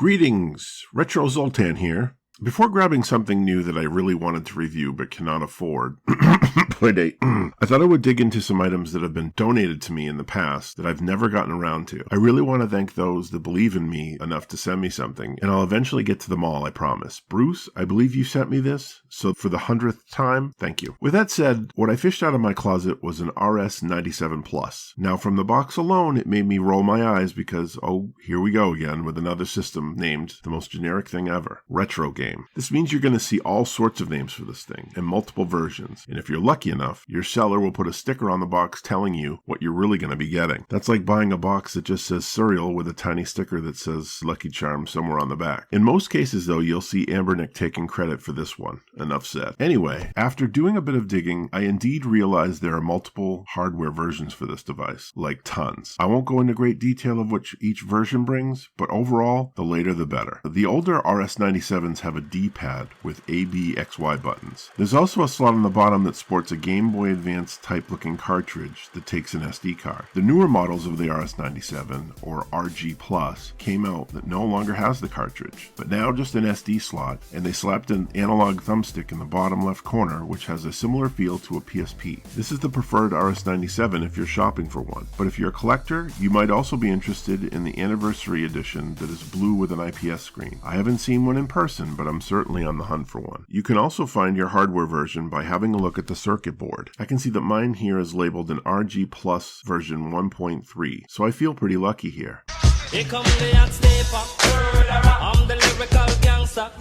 Greetings, Retro Zoltan here. Before grabbing something new that I really wanted to review but cannot afford, I thought I would dig into some items that have been donated to me in the past that I've never gotten around to. I really want to thank those that believe in me enough to send me something, and I'll eventually get to them all, I promise. Bruce, I believe you sent me this, so for the 100th time, thank you. With that said, what I fished out of my closet was an RS-97 Plus. Now, from the box alone, it made me roll my eyes because, oh, here we go again with another system named the most generic thing ever, Retro Game. This means you're going to see all sorts of names for this thing, and multiple versions, and if you're lucky enough, your seller will put a sticker on the box telling you what you're really going to be getting. That's like buying a box that just says cereal with a tiny sticker that says Lucky Charm somewhere on the back. In most cases, though, you'll see Anbernic taking credit for this one. Enough said. Anyway, after doing a bit of digging, I indeed realized there are multiple hardware versions for this device, like tons. I won't go into great detail of what each version brings, but overall, the later the better. The older RS-97s have a D-pad with A, B, X, Y buttons. There's also a slot on the bottom that sports a Game Boy Advance type looking cartridge that takes an SD card. The newer models of the RS-97, or RG Plus, came out that no longer has the cartridge, but now just an SD slot, and they slapped an analog thumbstick in the bottom left corner, which has a similar feel to a PSP. This is the preferred RS-97 if you're shopping for one, but if you're a collector, you might also be interested in the anniversary edition that is blue with an IPS screen. I haven't seen one in person, but I'm certainly on the hunt for one. You can also find your hardware version by having a look at the circuit board. I can see that mine here is labeled an RG Plus version 1.3, so I feel pretty lucky here.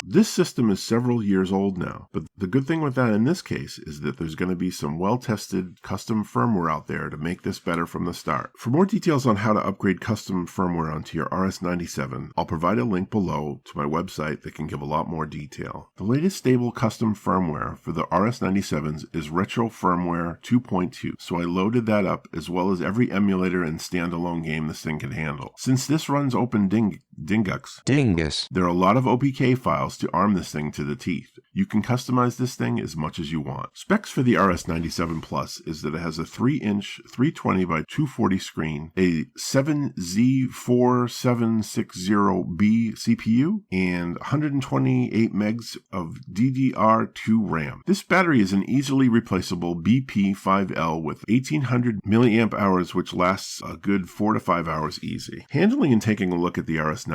This system is several years old now, but the good thing with that in this case is that there's going to be some well-tested custom firmware out there to make this better from the start. For more details on how to upgrade custom firmware onto your RS-97, I'll provide a link below to my website that can give a lot more detail. The latest stable custom firmware for the RS-97s is Retro Firmware 2.2, so I loaded that up as well as every emulator and standalone game this thing can handle. Since this runs Open Dingus, there are a lot of OPK files to arm this thing to the teeth. You can customize this thing as much as you want. Specs for the RS-97 Plus is that it has a 3-inch 320 by 240 screen, a 7Z4760B CPU, and 128 megs of DDR2 RAM. This battery is an easily replaceable BP5L with 1800 milliamp hours, which lasts a good 4 to 5 hours easy. Handling and taking a look at the RS-97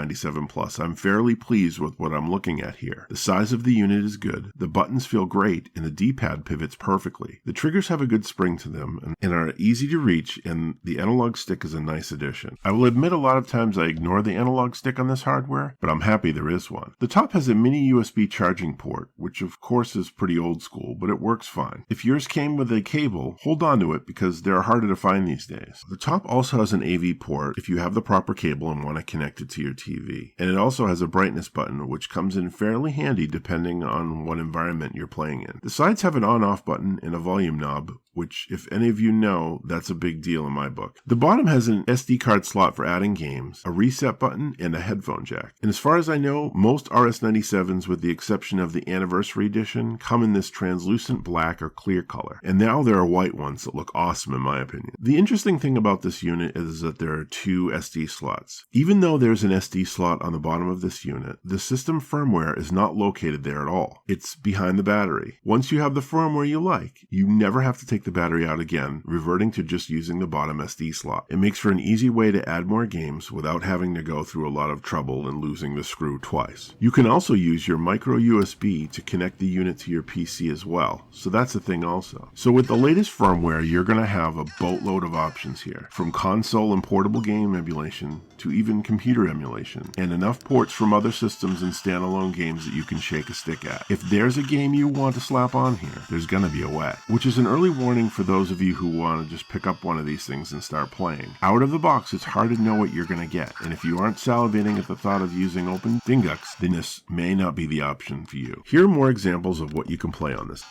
Plus, I'm fairly pleased with what I'm looking at here. The size of the unit is good, the buttons feel great, and the D-pad pivots perfectly. The triggers have a good spring to them and are easy to reach, and the analog stick is a nice addition. I will admit a lot of times I ignore the analog stick on this hardware, but I'm happy there is one. The top has a mini USB charging port, which of course is pretty old school, but it works fine. If yours came with a cable, hold on to it because they're harder to find these days. The top also has an AV port if you have the proper cable and want to connect it to your TV. And it also has a brightness button, which comes in fairly handy depending on what environment you're playing in. The sides have an on-off button and a volume knob, which, if any of you know, that's a big deal in my book. The bottom has an SD card slot for adding games, a reset button, and a headphone jack. And as far as I know, most RS-97s, with the exception of the Anniversary Edition, come in this translucent black or clear color. And now there are white ones that look awesome in my opinion. The interesting thing about this unit is that there are 2 SD slots. Even though there's an SD slot on the bottom of this unit, the system firmware is not located there at all. It's behind the battery. Once you have the firmware you like, you never have to take the battery out again, reverting to just using the bottom SD slot. It makes for an easy way to add more games without having to go through a lot of trouble and losing the screw twice. You can also use your micro USB to connect the unit to your PC as well, so that's a thing also. So with the latest firmware, you're going to have a boatload of options here, from console and portable game emulation to even computer emulation, and enough ports from other systems and standalone games that you can shake a stick at. If there's a game you want to slap on here, there's going to be a way, which is an early warning for those of you who want to just pick up one of these things and start playing. Out of the box, it's hard to know what you're going to get, and if you aren't salivating at the thought of using Open Dingus, then this may not be the option for you. Here are more examples of what you can play on this.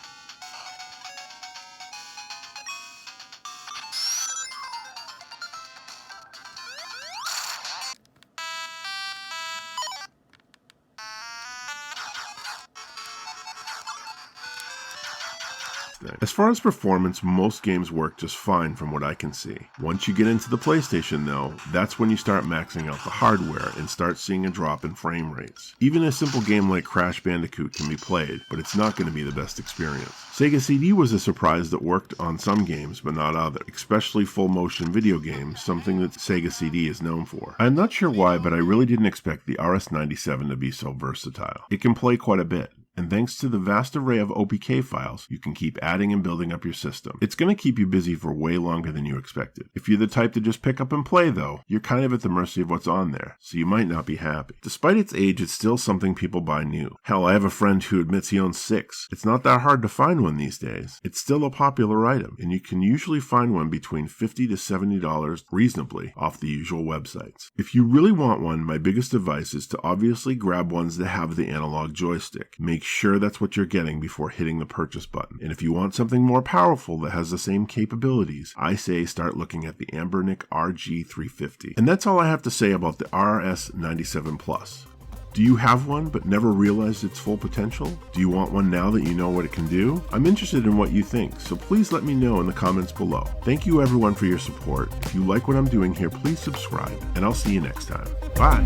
thing. As far as performance, most games work just fine from what I can see. Once you get into the PlayStation though, that's when you start maxing out the hardware and start seeing a drop in frame rates. Even a simple game like Crash Bandicoot can be played, but it's not going to be the best experience. Sega CD was a surprise that worked on some games but not others, especially full motion video games, something that Sega CD is known for. I'm not sure why, but I really didn't expect the RS-97 to be so versatile. It can play quite a bit, and thanks to the vast array of OPK files, you can keep adding and building up your system. It's going to keep you busy for way longer than you expected. If you're the type to just pick up and play though, you're kind of at the mercy of what's on there, so you might not be happy. Despite its age, it's still something people buy new. Hell, I have a friend who admits he owns 6. It's not that hard to find one these days. It's still a popular item, and you can usually find one between $50 to $70 reasonably off the usual websites. If you really want one, my biggest advice is to obviously grab ones that have the analog joystick. Make sure that's what you're getting before hitting the purchase button. And if you want something more powerful that has the same capabilities, I say start looking at the Anbernic RG-350. And that's all I have to say about the RS-97 Plus. Do you have one but never realized its full potential? Do you want one now that you know what it can do? I'm interested in what you think, so please let me know in the comments below. Thank you everyone for your support. If you like what I'm doing here, please subscribe, and I'll see you next time. Bye!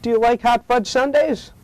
Do you like hot fudge sundaes?